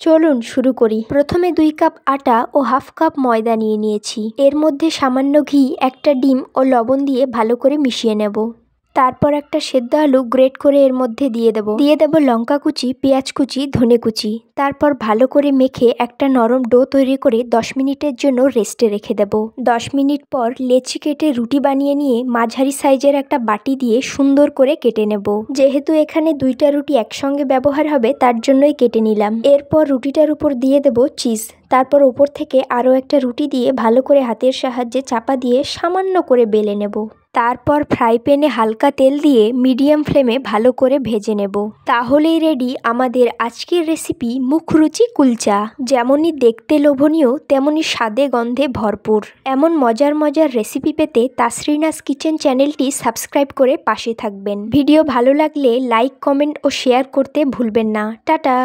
চলুন শুরু করি। প্রথমে 2 কাপ আটা ও হাফ কাপ ময়দা নিয়ে নিয়েছি। এর মধ্যে সামান্য ঘি, একটা ডিম ও লবণ দিয়ে ভালো করে মিশিয়ে নেব। তারপর একটা সেদ্ধ আলু গ্রেট করে এর মধ্যে দিয়ে দেব লঙ্কা কুচি, পেঁয়াজ কুচি, ধনে কুচি। তারপর ভালো করে মেখে একটা নরম ডো তৈরি করে 10 মিনিটের জন্য রেস্টে রেখে দেব। 10 মিনিট পর লেচি কেটে রুটি বানিয়ে নিয়ে মাঝারি সাইজের একটা বাটি দিয়ে সুন্দর করে কেটে নেব। যেহেতু এখানে 2টা রুটি একসঙ্গে ব্যবহার হবে তার জন্যই কেটে নিলাম। এরপর রুটিটার উপর দিয়ে দেব চিজ। তারপর উপর থেকে আরও একটা রুটি দিয়ে ভালো করে হাতের সাহায্যে চাপা দিয়ে সামান্য করে বেলে নেব। তারপর ফ্রাই প্যানে হালকা তেল দিয়ে মিডিয়াম ফ্লেমে ভালো করে ভেজে নেব। তাহলেই রেডি আমাদের আজকের রেসিপি মুখরুচি কুলচা। যেমনই দেখতে লোভনীয় তেমনই স্বাদে গন্ধে ভরপুর। এমন মজার মজার রেসিপি পেতে তাসরিনাস কিচেন চ্যানেলটি সাবস্ক্রাইব করে পাশে থাকবেন। ভিডিও ভালো লাগলে লাইক, কমেন্ট ও শেয়ার করতে ভুলবেন না। টাটা।